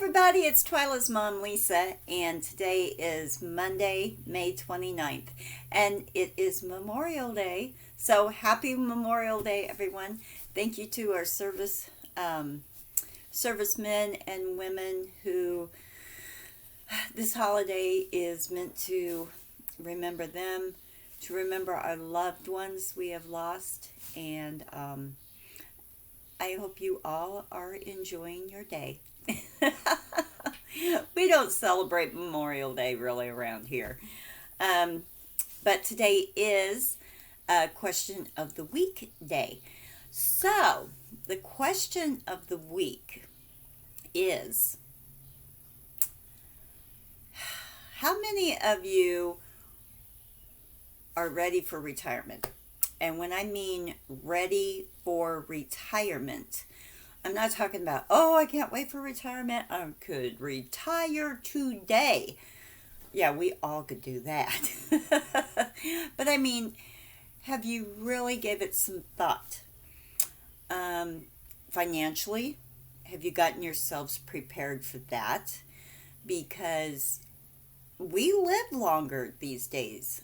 everybody, it's Twyla's mom, Lisa, and today is Monday, May 29th, and it is Memorial Day. So happy Memorial Day, everyone. Thank you to our servicemen and women who this holiday is meant to remember them, to remember our loved ones we have lost, and I hope you all are enjoying your day. We don't celebrate Memorial Day really around here. Um, but today is a question of the week day. So, the question of the week is, how many of you are ready for retirement? And when I mean ready for retirement, I'm not talking about, oh, I can't wait for retirement. I could retire today. Yeah, we all could do that. But I mean, have you really gave it some thought? Financially, have you gotten yourselves prepared for that? Because we live longer these days.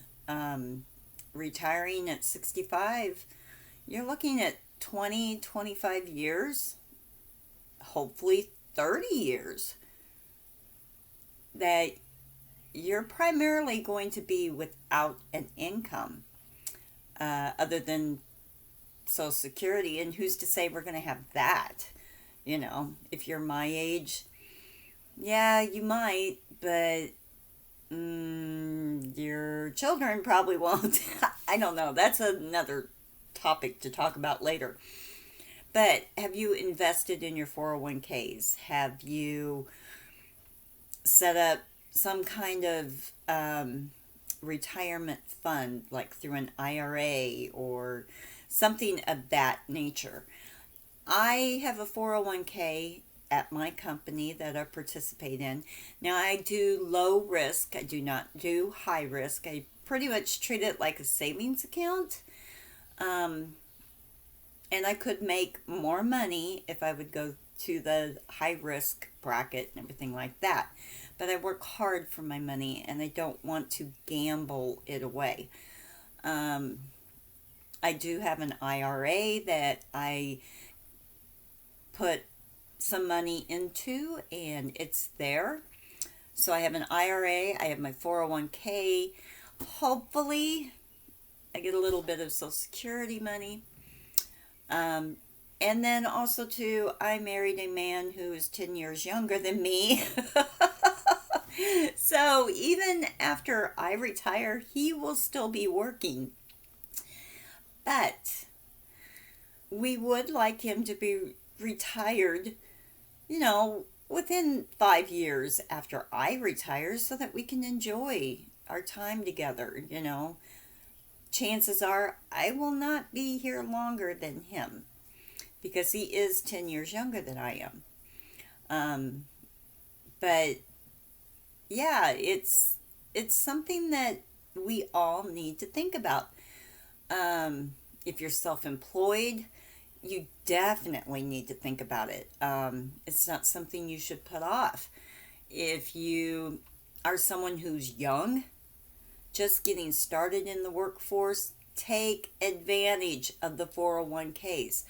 Retiring at 65, you're looking at 20, 25 years, hopefully 30 years, that you're primarily going to be without an income other than Social Security. And who's to say we're going to have that? You know, if you're my age, yeah, you might, but your children probably won't. I don't know. That's another topic to talk about later. But have you invested in your 401ks? Have you set up some kind of retirement fund, like through an IRA or something of that nature? I have a 401k at my company that I participate in. Now, I do low risk. I do not do high risk. I pretty much treat it like a savings account. And I could make more money if I would go to the high risk bracket and everything like that. But I work hard for my money and I don't want to gamble it away. I do have an IRA that I put some money into and it's there. So I have an IRA, I have my 401k. Hopefully I get a little bit of Social Security money. And then also too, I married a man who is 10 years younger than me. So even after I retire, he will still be working. But we would like him to be retired, within 5 years after I retire so that we can enjoy our time together. Chances are I will not be here longer than him because he is 10 years younger than I am. But yeah, it's something that we all need to think about. If you're self-employed, you definitely need to think about it. It's not something you should put off. If you are someone who's young, just getting started in the workforce, take advantage of the 401ks.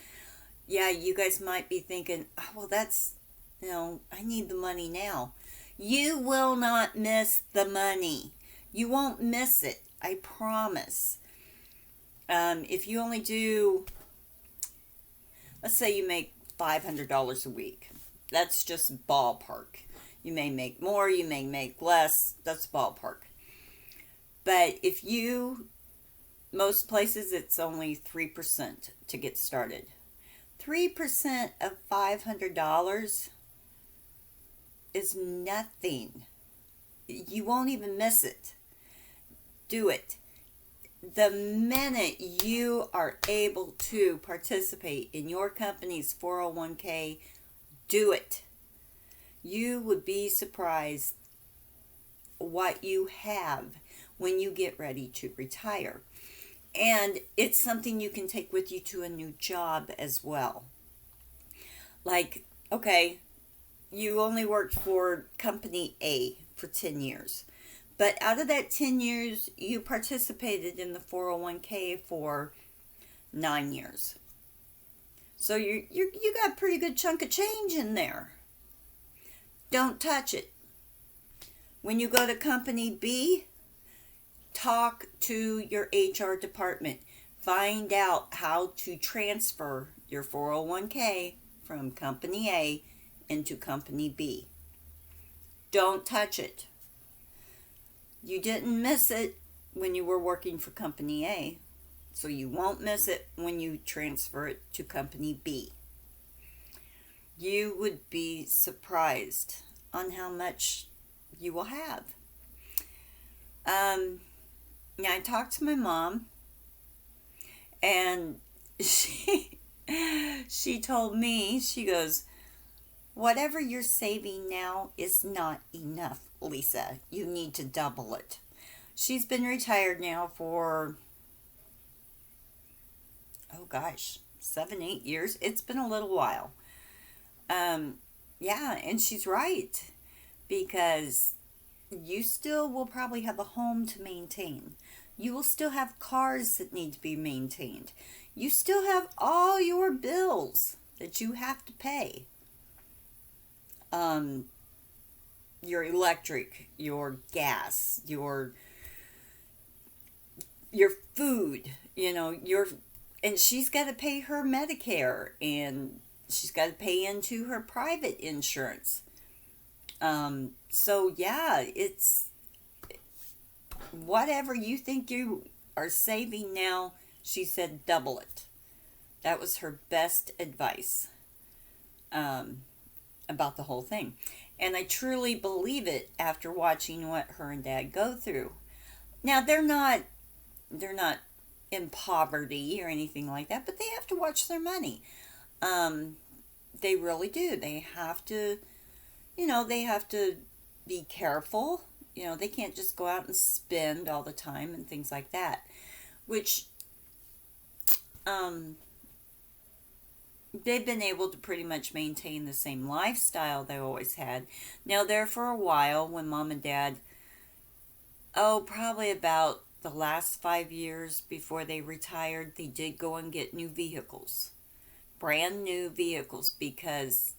Yeah, you guys might be thinking, oh, well, that's, I need the money now. You will not miss the money. You won't miss it. I promise. If you only do, let's say you make $500 a week. That's just ballpark. You may make more, you may make less. That's ballpark. But most places it's only 3% to get started. 3% of $500 is nothing. You won't even miss it. Do it. The minute you are able to participate in your company's 401k, do it. You would be surprised what you have when you get ready to retire. And it's something you can take with you to a new job as well. Like, okay, you only worked for company A for 10 years. But out of that 10 years, you participated in the 401k for 9 years. So you got a pretty good chunk of change in there. Don't touch it. When you go to company B, talk to your HR department. Find out how to transfer your 401k from company A into company B. Don't touch it. You didn't miss it when you were working for company A, so you won't miss it when you transfer it to company B. You would be surprised on how much you will have. Now I talked to my mom, and she told me, she goes, whatever you're saving now is not enough, Lisa. You need to double it. She's been retired now for, oh gosh, 7, 8 years. It's been a little while. Yeah, and she's right, because you still will probably have a home to maintain. You will still have cars that need to be maintained. You still have all your bills that you have to pay. Your electric, your gas, your food, and she's got to pay her Medicare, and she's got to pay into her private insurance. So yeah, it's whatever you think you are saving now, she said double it. That was her best advice about the whole thing. And I truly believe it after watching what her and Dad go through. Now they're not in poverty or anything like that, but they have to watch their money. They really do. They have to, they have to be careful. They can't just go out and spend all the time and things like that, which they've been able to pretty much maintain the same lifestyle they always had. Now, there for a while, when Mom and Dad, probably about the last 5 years before they retired, they did go and get new vehicles, brand new vehicles, because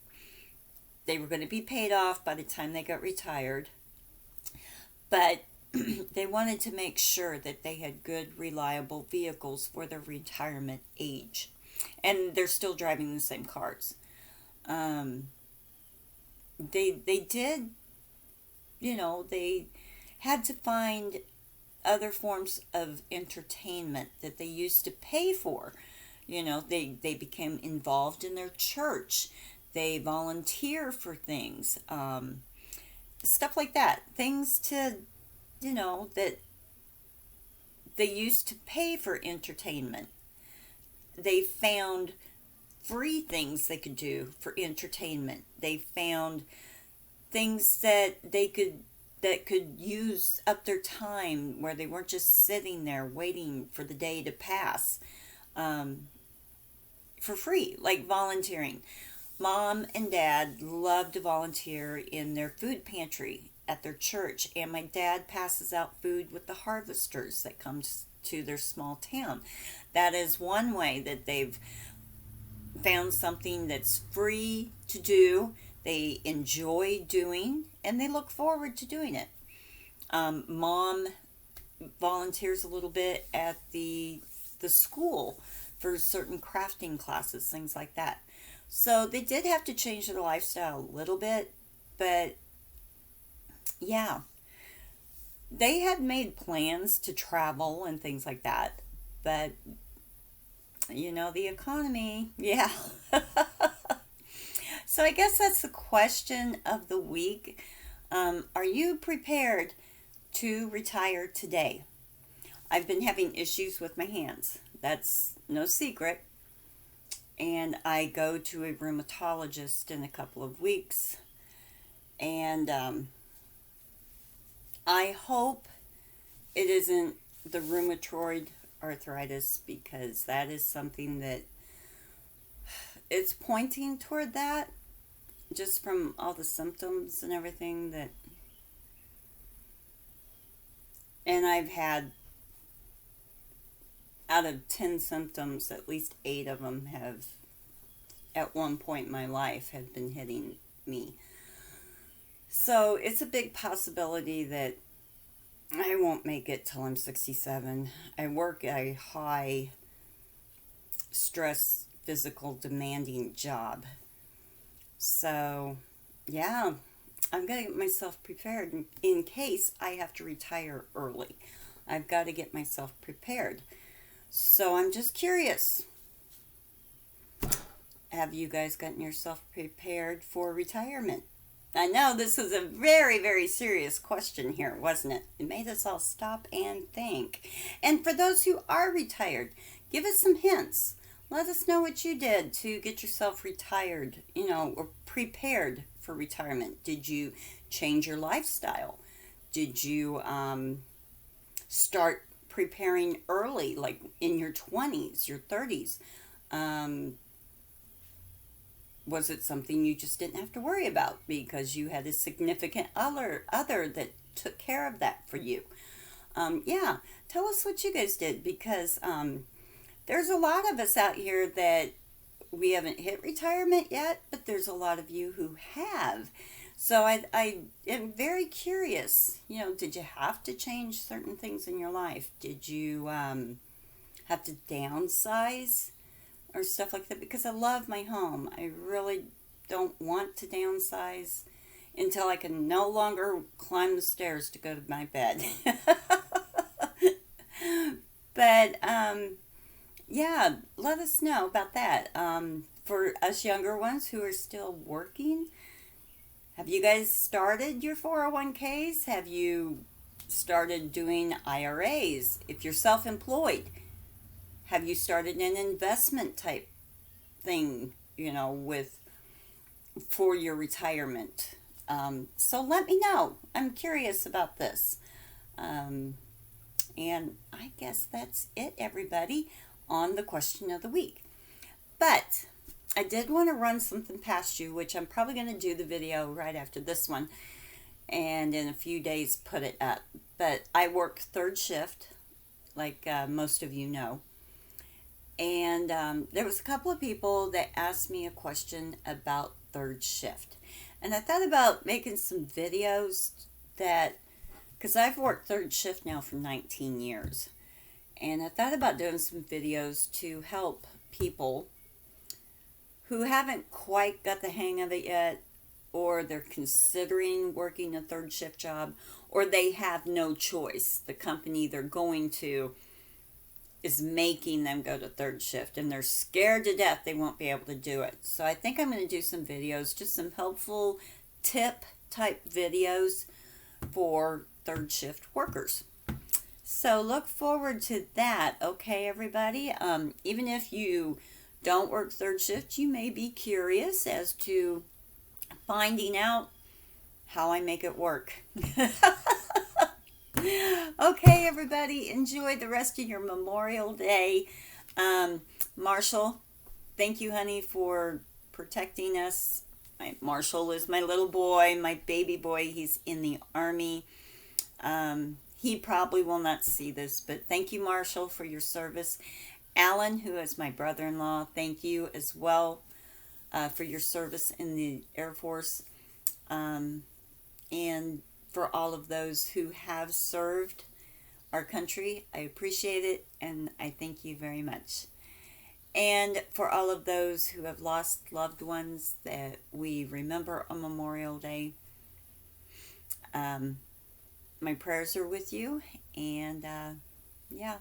they were going to be paid off by the time they got retired. But they wanted to make sure that they had good, reliable vehicles for their retirement age. And they're still driving the same cars. They did, they had to find other forms of entertainment that they used to pay for. They became involved in their church. They volunteer for things. Stuff like that. Things to, that they used to pay for entertainment. They found free things they could do for entertainment. They found things that could use up their time, where they weren't just sitting there waiting for the day to pass, for free, like volunteering. Mom and Dad love to volunteer in their food pantry at their church, and my dad passes out food with the harvesters that come to their small town. That is one way that they've found something that's free to do, they enjoy doing, and they look forward to doing it. Mom volunteers a little bit at the school for certain crafting classes, things like that. So they did have to change their lifestyle a little bit, but yeah, they had made plans to travel and things like that, but the economy, yeah. So I guess that's the question of the week. Are you prepared to retire today? I've been having issues with my hands. That's no secret. And I go to a rheumatologist in a couple of weeks. And I hope it isn't the rheumatoid arthritis, because that is something that it's pointing toward that. just from all the symptoms and everything that, and I've had, out of 10 symptoms, at least 8 of them have, at one point in my life, have been hitting me. So it's a big possibility that I won't make it till I'm 67. I work a high stress, physical, demanding job. So, yeah, I'm going to get myself prepared in case I have to retire early. I've got to get myself prepared. So I'm just curious. Have you guys gotten yourself prepared for retirement? I know this was a very, very serious question here, wasn't it? It made us all stop and think. And for those who are retired, give us some hints. Let us know what you did to get yourself retired, or prepared for retirement. Did you change your lifestyle? Did you start preparing early, like in your 20s, your 30s? Was it something you just didn't have to worry about because you had a significant other that took care of that for you? Yeah, tell us what you guys did, because there's a lot of us out here that we haven't hit retirement yet, but there's a lot of you who have. So I am very curious, did you have to change certain things in your life? Did you have to downsize or stuff like that? Because I love my home. I really don't want to downsize until I can no longer climb the stairs to go to my bed. But yeah, let us know about that. For us younger ones who are still working, have you guys started your 401ks? Have you started doing IRAs? If you're self-employed, have you started an investment type thing, for your retirement? So let me know. I'm curious about this. And I guess that's it, everybody, on the question of the week. But I did want to run something past you, which I'm probably going to do the video right after this one, and in a few days put it up. But I work third shift, like most of you know. And there was a couple of people that asked me a question about third shift. And I thought about making some videos because I've worked third shift now for 19 years. And I thought about doing some videos to help people who haven't quite got the hang of it yet, or they're considering working a third shift job, or they have no choice. The company they're going to is making them go to third shift, and they're scared to death they won't be able to do it. So I think I'm going to do some videos, just some helpful tip type videos for third shift workers. So look forward to that, okay, everybody? Even if you don't work third shift, you may be curious as to finding out how I make it work. Okay, everybody, enjoy the rest of your Memorial Day. Marshall, thank you, honey, for protecting us. Marshall is my little boy, my baby boy. He's in the Army. He probably will not see this, but thank you, Marshall, for your service. Alan, who is my brother-in-law, thank you as well for your service in the Air Force. And for all of those who have served our country, I appreciate it, and I thank you very much. And for all of those who have lost loved ones that we remember on Memorial Day, my prayers are with you. And yeah,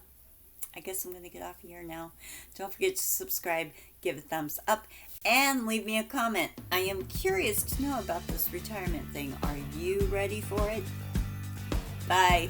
I guess I'm going to get off here now. Don't forget to subscribe, give a thumbs up, and leave me a comment. I am curious to know about this retirement thing. Are you ready for it? Bye.